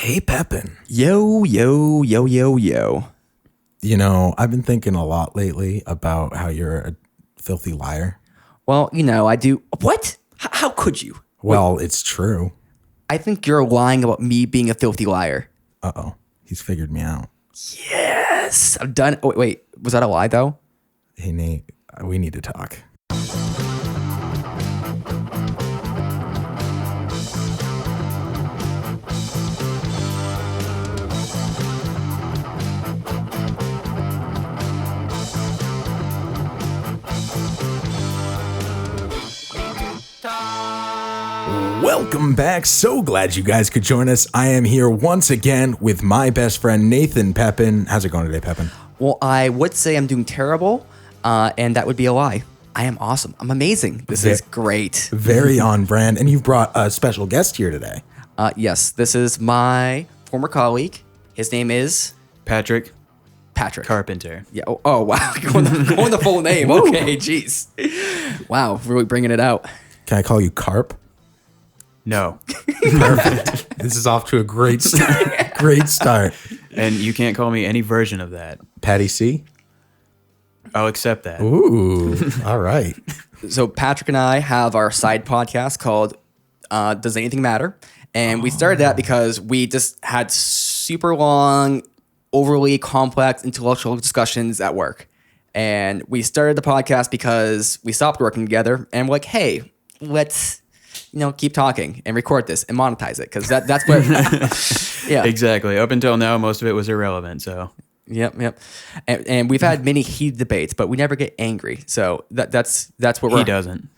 Hey, Pepin. Yo, yo, yo, yo, yo. You know, I've been thinking a lot lately about how you're a filthy liar. Well, I do. What? How could you? Well, it's true. I think you're lying about me being a filthy liar. Uh-oh. He's figured me out. Yes. I'm done. Oh, wait. Was that a lie, though? Hey, Nate, we need to talk. Welcome back. So glad you guys could join us. I am here once again with my best friend, Nathan Pepin. How's it going today, Pepin? Well, I would say I'm doing terrible, and that would be a lie. I am awesome. I'm amazing. This is great. Very on brand. And you've brought a special guest here today. Yes, this is my former colleague. His name is Patrick Carpenter. Carpenter. Yeah. Oh wow. Going the full name. Okay. Jeez. Wow. Really bringing it out. Can I call you Carp? No. Perfect. This is off to a great start. Great start. And you can't call me any version of that. Patty C? I'll accept that. Ooh, all right. So Patrick and I have our side podcast called Does Anything Matter? And we started that because we just had super long, overly complex intellectual discussions at work. And we started the podcast because we stopped working together and we're like, hey, let's keep talking and record this and monetize it. Because that's what, yeah. Exactly. Up until now, most of it was irrelevant. So Yep. And we've had many heated debates, but we never get angry. So that's what we're... he doesn't.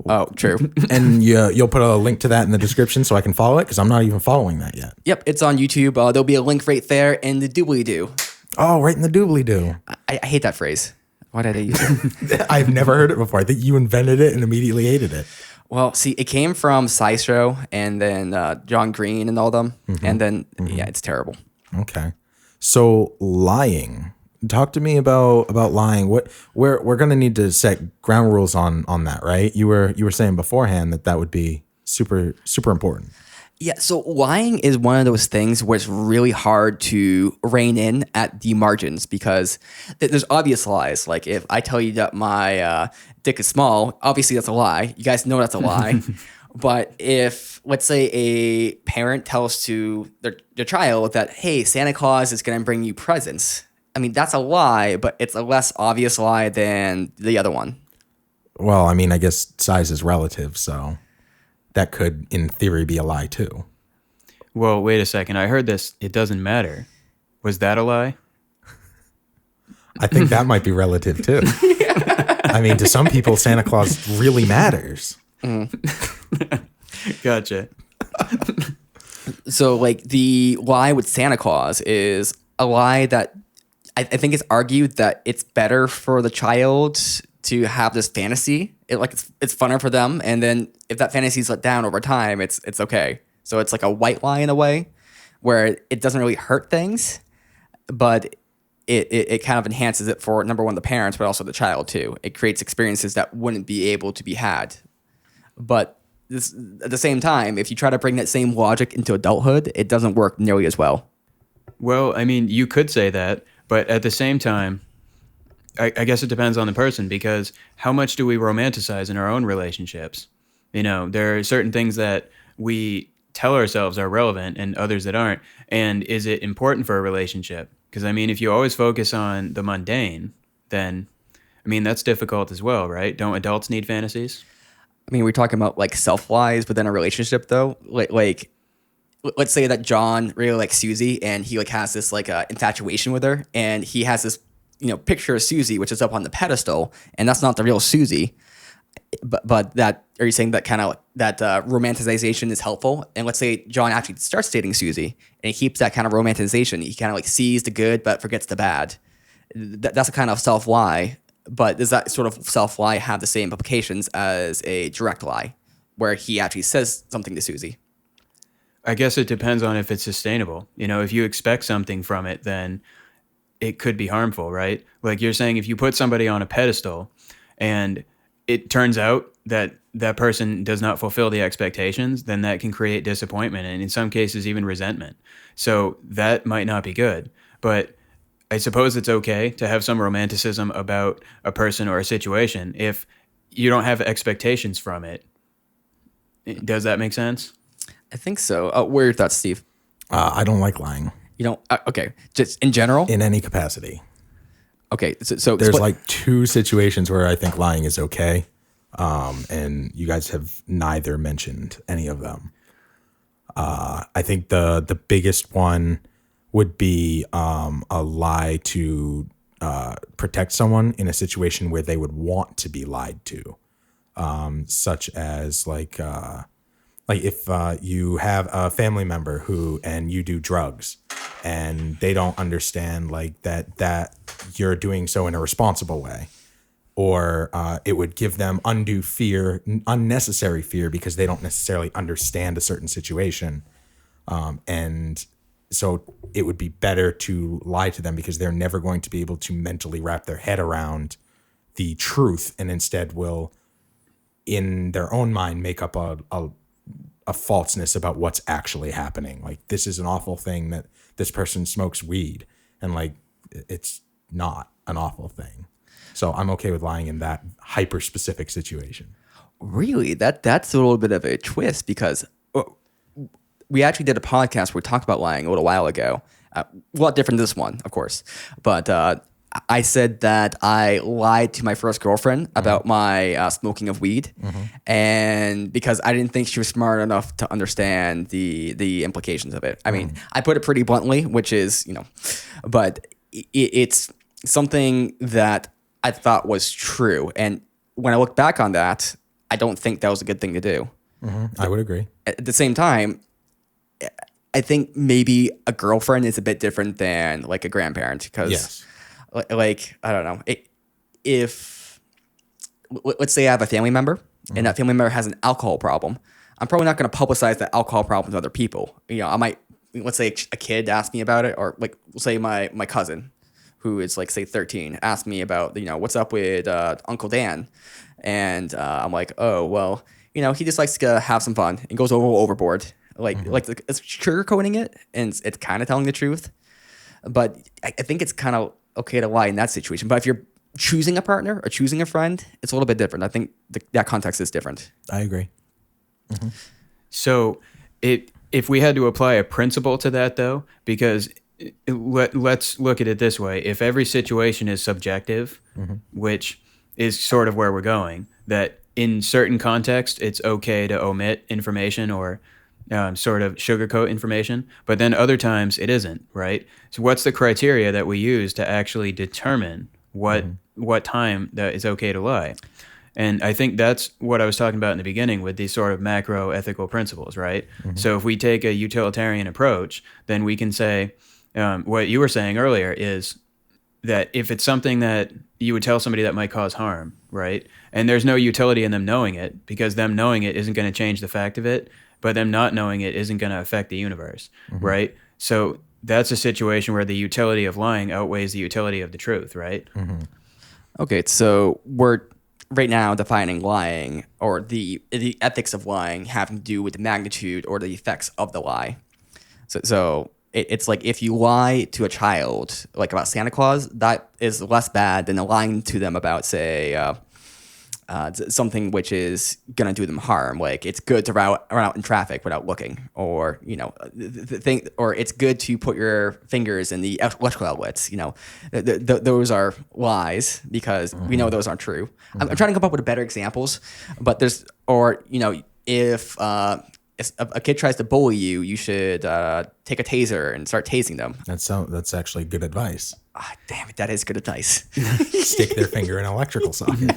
Oh, true. And you'll put a link to that in the description so I can follow it, because I'm not even following that yet. Yep, it's on YouTube. There'll be a link right there in the doobly-doo. Oh, right in the doobly-doo. I hate that phrase. Why did I use it? I've never heard it before. I think you invented it and immediately hated it. Well, see, it came from Cicero and then John Green and all them. And then, yeah, it's terrible. Okay. So lying. Talk to me about lying. We're gonna need to set ground rules on that, right? You were saying beforehand that would be super important. Yeah, so lying is one of those things where it's really hard to rein in at the margins because there's obvious lies. Like if I tell you that my dick is small, obviously that's a lie. You guys know that's a lie. But if, let's say, a parent tells to their child that, hey, Santa Claus is going to bring you presents, I mean, that's a lie, but it's a less obvious lie than the other one. Well, I mean, I guess size is relative, so that could, in theory, be a lie too. Well, wait a second. I heard this. It doesn't matter. Was that a lie? I think that might be relative too. I mean, to some people, Santa Claus really matters. Gotcha. So, like, the lie with Santa Claus is a lie that I think it's argued that it's better for the child to have this fantasy. It's funner for them, and then if that fantasy is let down over time, it's okay. So it's like a white lie in a way, where it doesn't really hurt things, but it kind of enhances it for, number one, the parents, but also the child too. It creates experiences that wouldn't be able to be had. But at the same time, if you try to bring that same logic into adulthood, it doesn't work nearly as well. Well, I mean, you could say that, but at the same time, I guess it depends on the person, because how much do we romanticize in our own relationships? There are certain things that we tell ourselves are relevant and others that aren't. And is it important for a relationship? Because, I mean, if you always focus on the mundane, then, I mean, that's difficult as well, right? Don't adults need fantasies? I mean, we're talking about like self-lies within a relationship though. Like let's say that John really likes Susie and he like has this like infatuation with her, and he has this, picture of Susie, which is up on the pedestal, and that's not the real Susie. But that, are you saying that kind of that romanticization is helpful? And let's say John actually starts dating Susie and he keeps that kind of romanticization. He kind of like sees the good, but forgets the bad. That's a kind of self-lie. But does that sort of self-lie have the same implications as a direct lie, where he actually says something to Susie? I guess it depends on if it's sustainable. If you expect something from it, then it could be harmful, right? Like you're saying, if you put somebody on a pedestal and it turns out that person does not fulfill the expectations, then that can create disappointment and in some cases even resentment. So that might not be good. But I suppose it's okay to have some romanticism about a person or a situation if you don't have expectations from it. Does that make sense? I think so. What are your thoughts, Steve? I don't like lying You don't. Okay, just in general. in any capacity. Okay, so There's split- like two situations where I think lying is okay, and you guys have neither mentioned any of them. I think the biggest one would be a lie to protect someone in a situation where they would want to be lied to, such as like if you have a family member and you do drugs and they don't understand like that you're doing so in a responsible way, or it would give them undue fear, unnecessary fear, because they don't necessarily understand a certain situation. And so it would be better to lie to them because they're never going to be able to mentally wrap their head around the truth, and instead will, in their own mind, make up a falseness about what's actually happening. Like, this is an awful thing that this person smokes weed, and like it's not an awful thing. So I'm okay with lying in that hyper specific situation. really, that's a little bit of a twist because we actually did a podcast where we talked about lying a little while ago. A lot different than this one, of course, but I said that I lied to my first girlfriend about my smoking of weed, and because I didn't think she was smart enough to understand the implications of it. I mean, I put it pretty bluntly, which is, but it's something that I thought was true. And when I look back on that, I don't think that was a good thing to do. I would agree. At the same time, I think maybe a girlfriend is a bit different than like a grandparent because Yes. like I don't know, if let's say I have a family member and that family member has an alcohol problem, I'm probably not going to publicize that alcohol problem to other people. I might, let's say a kid asked me about it, or like say my cousin who is like say 13 asked me about what's up with Uncle Dan, and I'm like, oh well, he just likes to have some fun and goes overboard, like it's sugarcoating it, and it's kind of telling the truth. But I think it's kind of okay to lie in that situation. But if you're choosing a partner or choosing a friend, it's a little bit different. I think that context is different. I agree. So if we had to apply a principle to that, though, because let's look at it this way. If every situation is subjective, which is sort of where we're going, that in certain contexts, it's okay to omit information or sort of sugarcoat information, but then other times it isn't, right? So what's the criteria that we use to actually determine what time that is okay to lie? And I think that's what I was talking about in the beginning with these sort of macro ethical principles, right? So if we take a utilitarian approach, then we can say, what you were saying earlier is that if it's something that you would tell somebody that might cause harm, right? And there's no utility in them knowing it, because them knowing it isn't going to change the fact of it, but them not knowing it isn't going to affect the universe, right? So that's a situation where the utility of lying outweighs the utility of the truth, right? Okay, so we're right now defining lying, or the ethics of lying having to do with the magnitude or the effects of the lie. So it's like if you lie to a child, like about Santa Claus, that is less bad than lying to them about, say, something which is gonna do them harm. Like it's good to run out in traffic without looking, or or it's good to put your fingers in the electrical outlets. Those are lies because we know those aren't true. I'm trying to come up with better examples, but if a kid tries to bully you, you should take a taser and start tasing them. That's actually good advice. Damn it, that is good advice. Stick their finger in an electrical socket.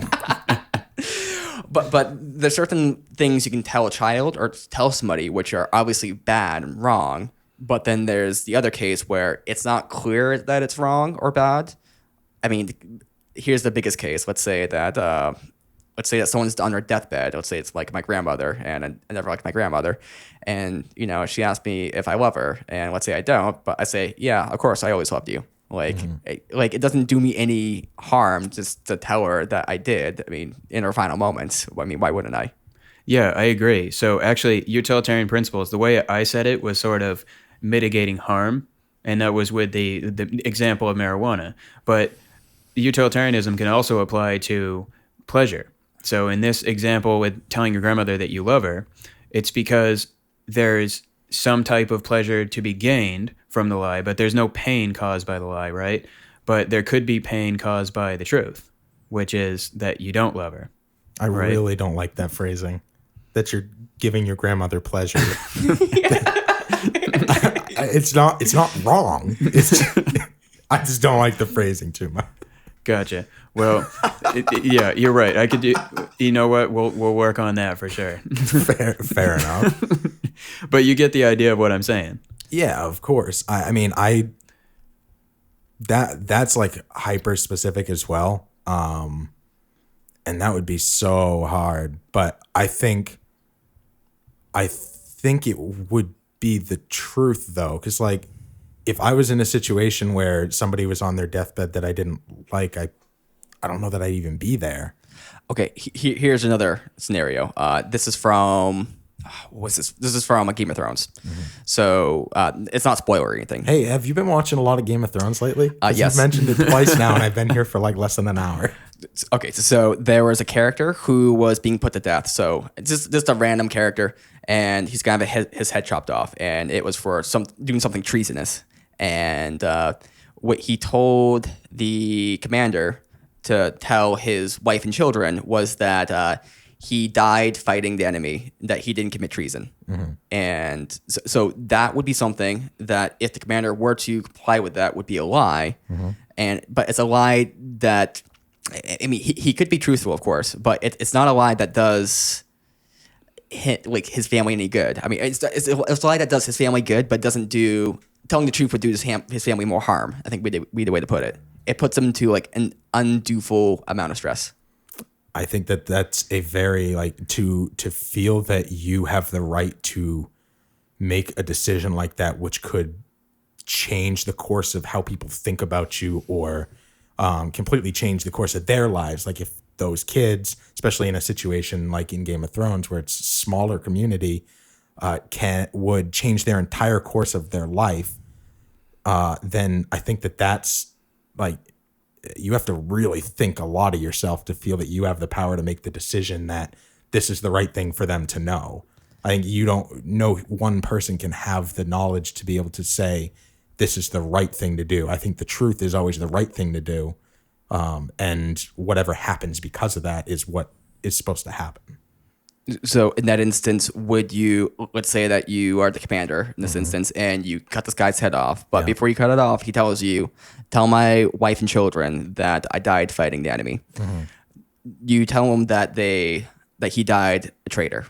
But there's certain things you can tell a child or tell somebody which are obviously bad and wrong. But then there's the other case where it's not clear that it's wrong or bad. I mean, here's the biggest case. Let's say that someone's on their deathbed. Let's say it's like my grandmother, and I never liked my grandmother. And she asked me if I love her, and let's say I don't, but I say, yeah, of course, I always loved you. Like, it doesn't do me any harm just to tell her that I did. I mean, in her final moments. I mean, why wouldn't I? Yeah, I agree. So actually, utilitarian principles, the way I said it was sort of mitigating harm, and that was with the example of marijuana. But utilitarianism can also apply to pleasure. So in this example with telling your grandmother that you love her, it's because there's some type of pleasure to be gained from the lie, but there's no pain caused by the lie, right? But there could be pain caused by the truth, which is that you don't love her. I Right. really don't like that phrasing. That you're giving your grandmother pleasure. It's not wrong. I just don't like the phrasing too much. Gotcha. Well, yeah, you're right. I could do. You know what? We'll work on that for sure. Fair enough. But you get the idea of what I'm saying. Yeah, of course. I mean, that's like hyper specific as well. And that would be so hard. But I think it would be the truth though, because like if I was in a situation where somebody was on their deathbed that I didn't like, I don't know that I'd even be there. Okay, here's another scenario. This is from what's this? This is from Game of Thrones. So it's not spoiler or anything. Hey, have you been watching a lot of Game of Thrones lately? 'Cause Yes. You've mentioned it twice now, and I've been here for like less than an hour. Okay, so there was a character who was being put to death. So it's just a random character, and he's gonna have his head chopped off, and it was for doing something treasonous. And what he told the commander to tell his wife and children was that he died fighting the enemy, that he didn't commit treason. And so that would be something that if the commander were to comply with that would be a lie. But it's a lie that, I mean, he could be truthful, of course, but it's not a lie that does his family any good. I mean, it's a lie that does his family good, but doesn't do, telling the truth would do his family more harm. I think would be the way to put it. It puts him to like an undue amount of stress. I think that's a very like to feel that you have the right to make a decision like that, which could change the course of how people think about you, or completely change the course of their lives. Like if those kids, especially in a situation like in Game of Thrones, where it's a smaller community, would change their entire course of their life, then I think that's like, you have to really think a lot of yourself to feel that you have the power to make the decision that this is the right thing for them to know. I think no one person can have the knowledge to be able to say this is the right thing to do. I think the truth is always the right thing to do. And whatever happens because of that is what is supposed to happen. So in that instance, let's say that you are the commander in this instance, and you cut this guy's head off, but before you cut it off, he tells you, tell my wife and children that I died fighting the enemy. You tell him that he died a traitor.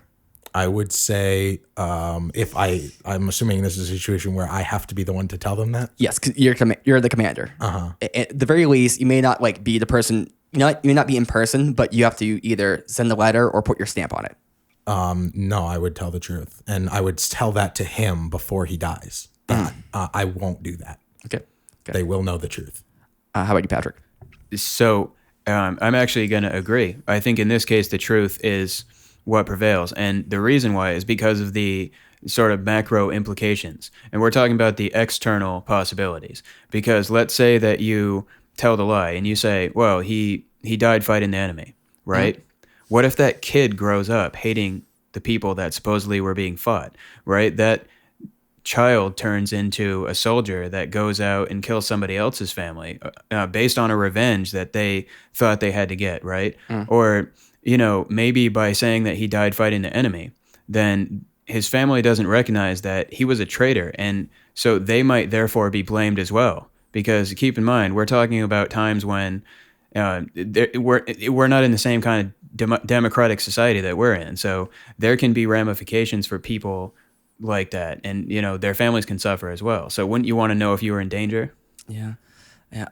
I would say if I'm assuming this is a situation where I have to be the one to tell them that. Yes, 'cause you're the commander. At the very least, you may not like be the person. You may not be in person, but you have to either send a letter or put your stamp on it. No, I would tell the truth, and I would tell that to him before he dies. That I won't do that. Okay. They will know the truth. How about you, Patrick? So I'm actually going to agree. I think in this case, the truth is what prevails. And the reason why is because of the sort of macro implications. And we're talking about the external possibilities. Because let's say that you tell the lie and you say, well, he died fighting the enemy, right? What if that kid grows up hating the people that supposedly were being fought, right? That child turns into a soldier that goes out and kills somebody else's family based on a revenge that they thought they had to get, right? Or, maybe by saying that he died fighting the enemy, then his family doesn't recognize that he was a traitor. And so they might therefore be blamed as well. Because keep in mind, we're talking about times when we're not in the same kind of democratic society that we're in. So there can be ramifications for people like that. And, their families can suffer as well. So wouldn't you want to know if you were in danger? Yeah.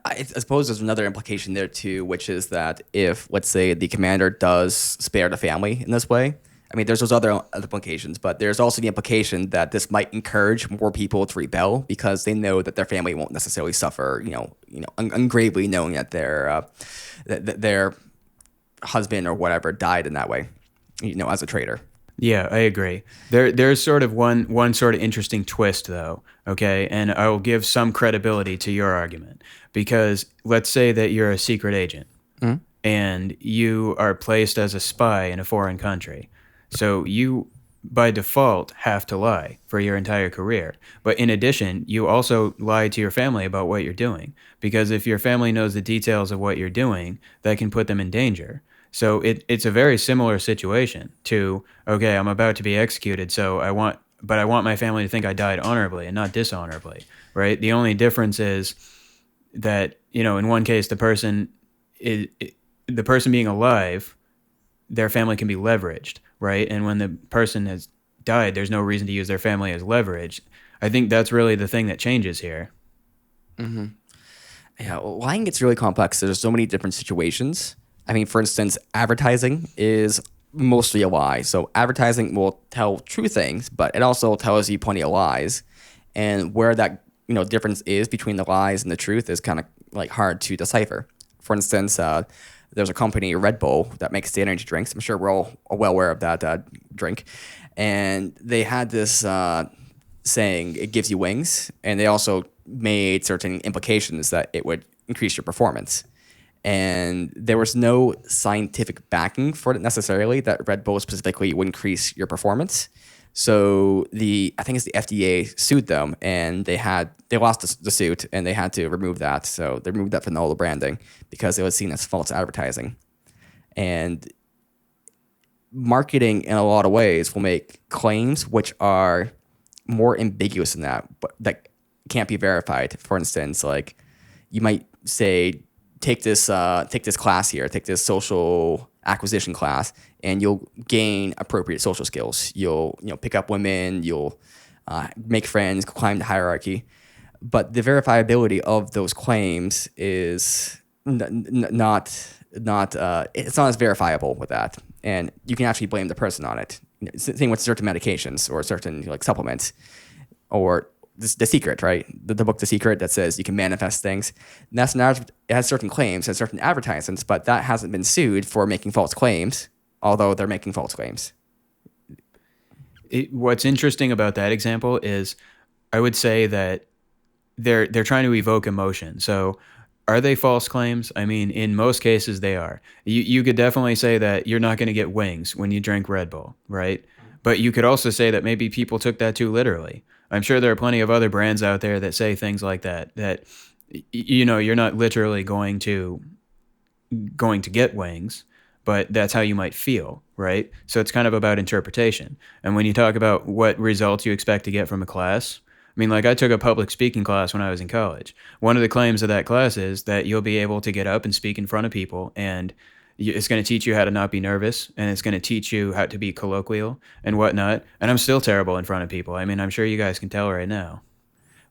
I suppose there's another implication there too, which is that if, let's say, the commander does spare the family in this way, I mean, there's those other implications, but there's also the implication that this might encourage more people to rebel because they know that their family won't necessarily suffer, ungravely, knowing that their husband or whatever died in that way, as a traitor. Yeah, I agree. There's sort of one sort of interesting twist though, okay? And I will give some credibility to your argument because let's say that you're a secret agent and you are placed as a spy in a foreign country. So you by default have to lie for your entire career. But in addition, you also lie to your family about what you're doing because if your family knows the details of what you're doing, that can put them in danger. So it's a very similar situation to, okay, I'm about to be executed, so I want my family to think I died honorably and not dishonorably, right? The only difference is that, in one case, the person being alive, their family can be leveraged, right? And when the person has died, there's no reason to use their family as leverage. I think that's really the thing that changes here. Mm-hmm. Yeah, lying gets really complex. There's so many different situations. I mean, for instance, advertising is mostly a lie. So advertising will tell true things, but it also tells you plenty of lies. And where that difference is between the lies and the truth is kind of like hard to decipher. For instance, there's a company, Red Bull, that makes the energy drinks. I'm sure we're all well aware of that drink. And they had this saying, it gives you wings. And they also made certain implications that it would increase your performance. And there was no scientific backing for it necessarily that Red Bull specifically would increase your performance. So I think it's the FDA sued them, and they lost the suit, and they had to remove that. So they removed that from all the branding because it was seen as false advertising. And marketing, in a lot of ways, will make claims which are more ambiguous than that, but that can't be verified. For instance, like you might say, take this class here, take this social acquisition class, and you'll gain appropriate social skills. You'll pick up women, you'll make friends, climb the hierarchy. But the verifiability of those claims is not it's not as verifiable with that, and you can actually blame the person on it. Same with certain medications or certain supplements, or The Secret, right? The book The Secret that says you can manifest things. And that's not, it has certain claims, has certain advertisements, but that hasn't been sued for making false claims, although they're making false claims. What's interesting about that example is I would say that they're trying to evoke emotion. So are they false claims? I mean, in most cases they are. You could definitely say that you're not going to get wings when you drink Red Bull, right? But you could also say that maybe people took that too literally. I'm sure there are plenty of other brands out there that say things like that you're not literally going to get wings, but that's how you might feel, right? So it's kind of about interpretation. And when you talk about what results you expect to get from a class, I mean, like I took a public speaking class when I was in college. One of the claims of that class is that you'll be able to get up and speak in front of people, and it's going to teach you how to not be nervous, and it's going to teach you how to be colloquial and whatnot. And I'm still terrible in front of people. I mean, I'm sure you guys can tell right now.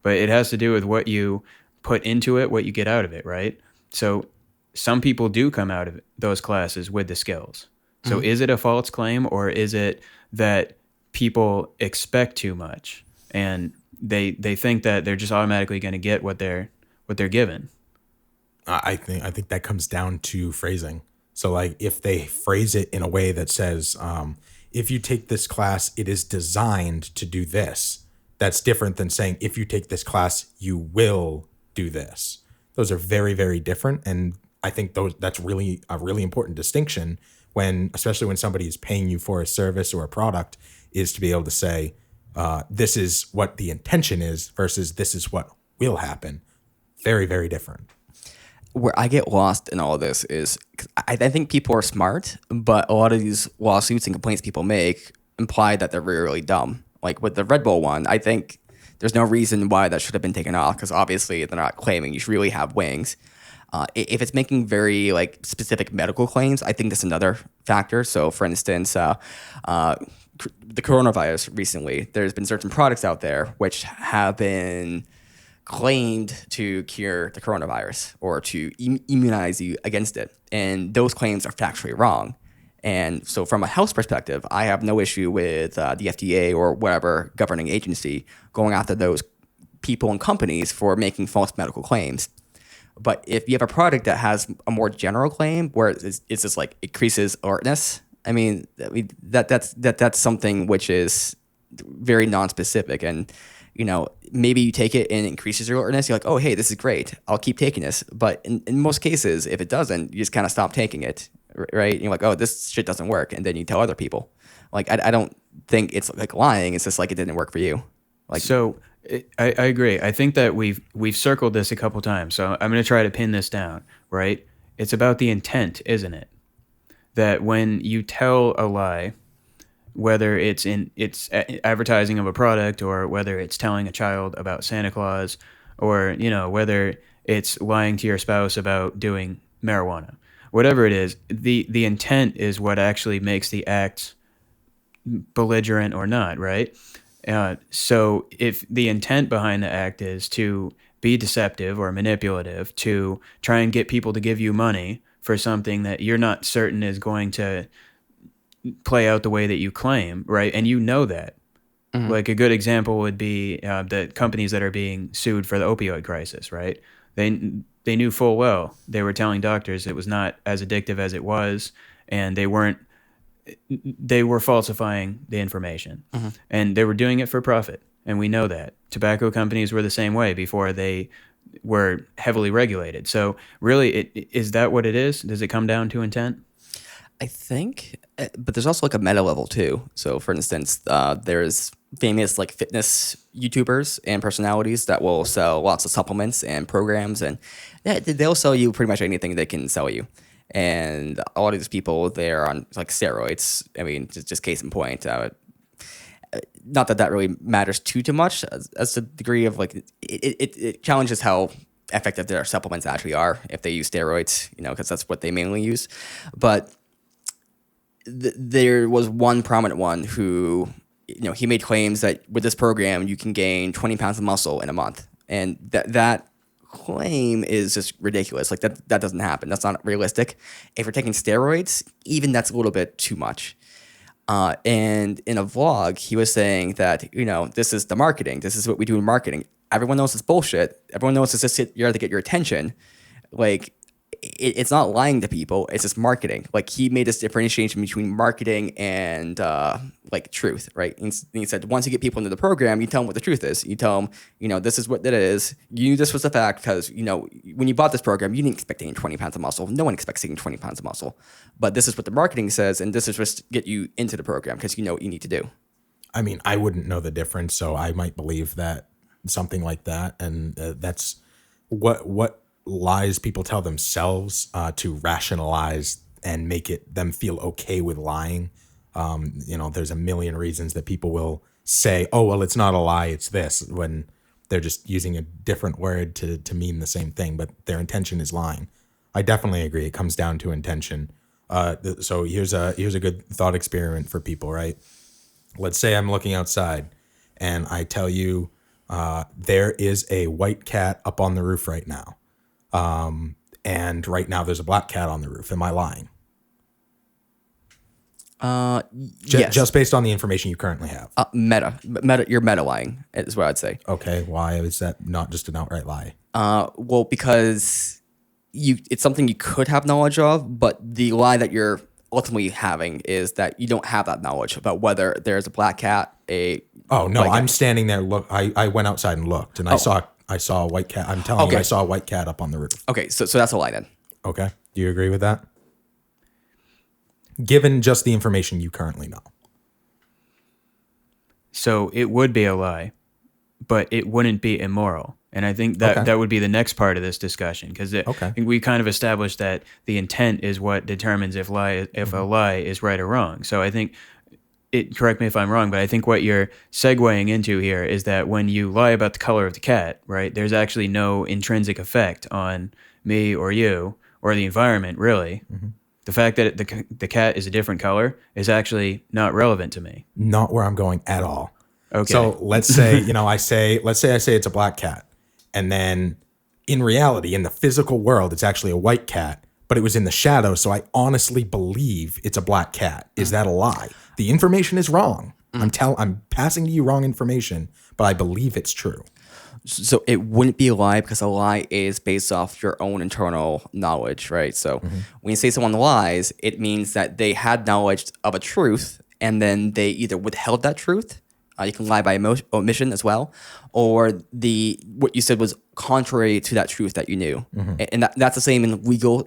But it has to do with what you put into it, what you get out of it, right? So some people do come out of those classes with the skills. So is it a false claim, or is it that people expect too much and they think that they're just automatically going to get what they're given? I think that comes down to phrasing. So like if they phrase it in a way that says, if you take this class, it is designed to do this. That's different than saying, if you take this class, you will do this. Those are very, very different. And I think that's really a really important distinction especially when somebody is paying you for a service or a product, is to be able to say, this is what the intention is versus this is what will happen. Very, very different. Where I get lost in all of this is I think people are smart, but a lot of these lawsuits and complaints people make imply that they're really, really dumb. Like with the Red Bull one, I think there's no reason why that should have been taken off because obviously they're not claiming you should really have wings. If it's making very specific medical claims, I think that's another factor. So for instance, the coronavirus recently, there's been certain products out there which have been claimed to cure the coronavirus or to immunize you against it. And those claims are factually wrong. And so, from a health perspective, I have no issue with the FDA or whatever governing agency going after those people and companies for making false medical claims. But if you have a product that has a more general claim where it's just like increases alertness, that's something which is very non-specific. And maybe you take it and it increases your alertness. You're like, oh, hey, this is great. I'll keep taking this. But in most cases, if it doesn't, you just kind of stop taking it, right? And you're like, oh, this shit doesn't work. And then you tell other people. Like, I don't think it's like lying. It's just like it didn't work for you. Like, so I agree. I think that we've circled this a couple times. So I'm going to try to pin this down, right? It's about the intent, isn't it? That when you tell a lie, whether it's advertising of a product or whether it's telling a child about Santa Claus or, whether it's lying to your spouse about doing marijuana, whatever it is, the intent is what actually makes the act belligerent or not, right? So if the intent behind the act is to be deceptive or manipulative, to try and get people to give you money for something that you're not certain is going to play out the way that you claim, right? And that. Mm-hmm. Like a good example would be the companies that are being sued for the opioid crisis, right? They knew full well they were telling doctors it was not as addictive as it was, and they were falsifying the information. Mm-hmm. And they were doing it for profit, and we know that. Tobacco companies were the same way before they were heavily regulated. So really, is that what it is? Does it come down to intent? I think, but there's also like a meta level too. So for instance, there's famous like fitness YouTubers and personalities that will sell lots of supplements and programs, and they'll sell you pretty much anything they can sell you. And a lot of these people, they're on like steroids. I mean, just case in point. Not that really matters too much as the degree of like it challenges how effective their supplements actually are if they use steroids, because that's what they mainly use. But there was one prominent one who, he made claims that with this program you can gain 20 pounds of muscle in a month, and that claim is just ridiculous. Like that doesn't happen. That's not realistic. If you're taking steroids, even that's a little bit too much. And in a vlog, he was saying that, this is the marketing. This is what we do in marketing. Everyone knows it's bullshit. Everyone knows it's just you're to get your attention. Like, it's not lying to people. It's just marketing. Like, he made this differentiation between marketing and like truth, right? And he said, once you get people into the program, you tell them what the truth is. You tell them, this is what it is. You knew this was the fact because, when you bought this program, you didn't expect to gain 20 pounds of muscle. No one expects to gain 20 pounds of muscle. But this is what the marketing says, and this is just to get you into the program because you know what you need to do. I mean, I wouldn't know the difference, so I might believe that something like that, and that's what lies people tell themselves to rationalize and make them feel okay with lying. There's a million reasons that people will say, oh, well, it's not a lie, it's this, when they're just using a different word to mean the same thing, but their intention is lying. I definitely agree. It comes down to intention. So here's a good thought experiment for people, right? Let's say I'm looking outside and I tell you there is a white cat up on the roof right now. And right now there's a black cat on the roof. Am I lying? Yes. Just based on the information you currently have. Meta, you're meta lying is what I'd say. Okay. Why is that not just an outright lie? Well, because it's something you could have knowledge of, but the lie that you're ultimately having is that you don't have that knowledge about whether there's a black cat, Oh no, I'm standing there. Look, I went outside and looked, and I saw a white cat. I'm telling you, I saw a white cat up on the roof. Okay, so that's a lie then. Okay. Do you agree with that? Given just the information you currently know. So it would be a lie, but it wouldn't be immoral. And I think that would be the next part of this discussion, because I think we kind of established that the intent is what determines if a lie is right or wrong. So I think, correct me if I'm wrong, but I think what you're segueing into here is that when you lie about the color of the cat, right, there's actually no intrinsic effect on me or you or the environment, really. Mm-hmm. The fact that the cat is a different color is actually not relevant to me. Not where I'm going at all. Okay. So let's say, I say it's a black cat. And then in reality, in the physical world, it's actually a white cat. but it was in the shadow, so I honestly believe it's a black cat. Is that a lie? The information is wrong. I'm passing to you wrong information, but I believe it's true. So it wouldn't be a lie because a lie is based off your own internal knowledge, right? So when you say someone lies, it means that they had knowledge of a truth and then they either withheld that truth. You can lie by omission as well, or what you said was contrary to that truth that you knew, and that's the same in legal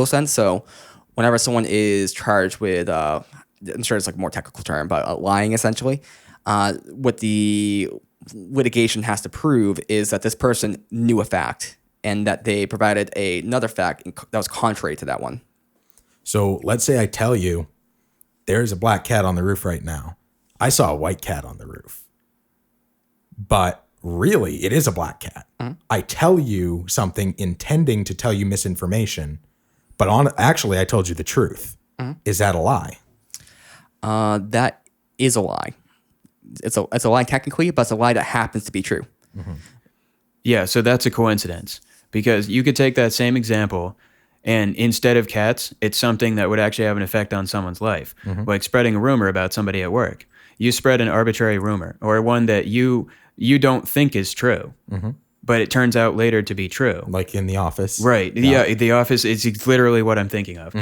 sense. So whenever someone is charged with, I'm sure it's like a more technical term, but lying essentially, what the litigation has to prove is that this person knew a fact and that they provided another fact that was contrary to that one. So let's say I tell you there's a black cat on the roof right now. I saw a white cat on the roof, but really it is a black cat. I tell you something intending to tell you misinformation, but actually I told you the truth. Is that a lie? That is a lie. It's a lie technically, but it's a lie that happens to be true. Yeah, so that's a coincidence because you could take that same example and instead of cats, it's something that would actually have an effect on someone's life, like spreading a rumor about somebody at work. You spread an arbitrary rumor or one that you don't think is true, but it turns out later to be true. Like in The Office. Right. Yeah, The Office is literally what I'm thinking of.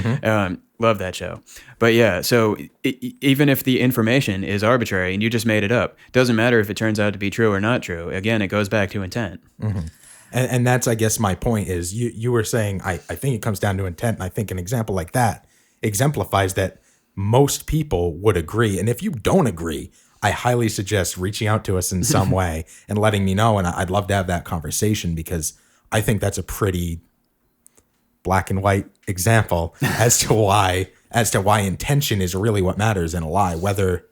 Love that show. But yeah, so even if the information is arbitrary and you just made it up, doesn't matter if it turns out to be true or not true. Again, it goes back to intent. And that's, I guess, my point is you were saying, I think it comes down to intent. And I think an example like that exemplifies that most people would agree. And if you don't agree, I highly suggest reaching out to us in some way and letting me know. And I'd love to have that conversation because I think that's a pretty black and white example as to why intention is really what matters in a lie, whether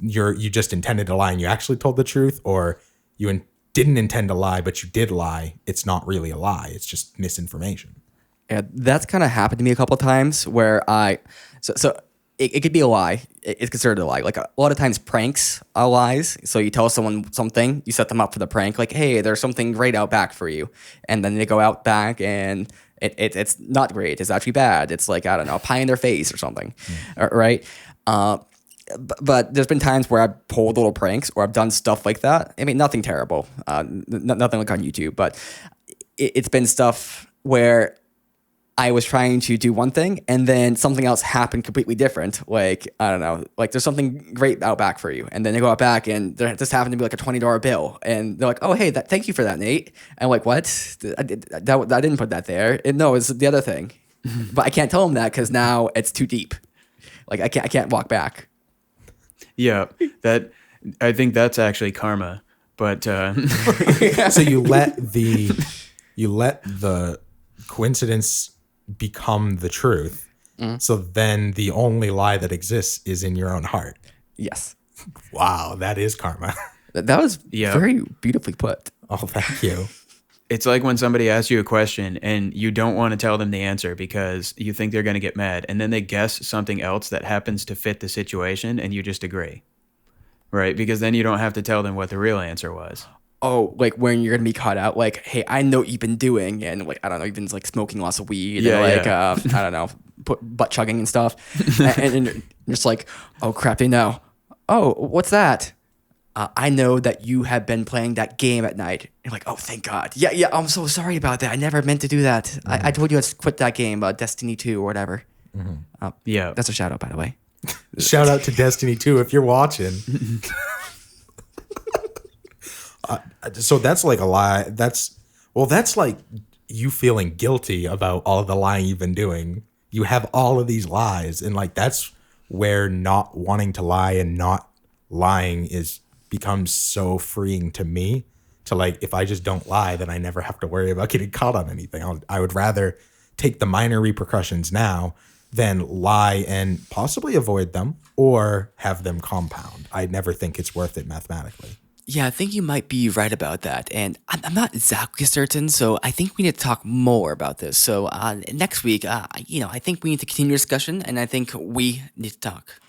you just intended to lie and you actually told the truth, or you didn't intend to lie, but you did lie. It's not really a lie. It's just misinformation. Yeah, that's kind of happened to me a couple of times where it could be a lie. It's considered a lie. Like a lot of times pranks are lies. So you tell someone something, you set them up for the prank. Like, hey, there's something great out back for you. And then they go out back and it's not great. It's actually bad. It's like, I don't know, a pie in their face or something. Right? But there's been times where I've pulled little pranks or I've done stuff like that. I mean, nothing terrible. Nothing like on YouTube. But it's been stuff where I was trying to do one thing and then something else happened completely different. Like, I don't know, like there's something great out back for you. And then they go out back and there just happened to be like a $20 bill. And they're like, oh, hey, thank you for that, Nate. And I'm like, what? I didn't put that there. No, it's the other thing. But I can't tell them that because now it's too deep. Like I can't walk back. Yeah, I think that's actually karma. But So you let the coincidence become the truth. So then the only lie that exists is in your own heart. Yes. Wow, that is karma. That was very beautifully put. Oh, thank you. it's like when somebody asks you a question and you don't want to tell them the answer because you think they're going to get mad, and then they guess something else that happens to fit the situation and you just agree. Right? Because then you don't have to tell them what the real answer was. Oh, like when you're gonna be caught out, like, hey, I know what you've been doing, and like, I don't know, you've been like smoking lots of weed, and like, I don't know, butt chugging and stuff, and you're just like, oh crap, they know. Oh, what's that? I know that you have been playing that game at night. You're like, oh, thank God. Yeah, I'm so sorry about that. I never meant to do that. Mm-hmm. I told you to quit that game, Destiny 2 or whatever. Mm-hmm. That's a shout out, by the way. Shout out to Destiny 2 if you're watching. So that's like a lie. That's like you feeling guilty about all of the lying you've been doing. You have all of these lies, and like that's where not wanting to lie and not lying becomes so freeing to me. To like, if I just don't lie, then I never have to worry about getting caught on anything. I would rather take the minor repercussions now than lie and possibly avoid them or have them compound. I never think it's worth it mathematically. Yeah, I think you might be right about that. And I'm not exactly certain, so I think we need to talk more about this. So next week, I think we need to continue discussion, and I think we need to talk.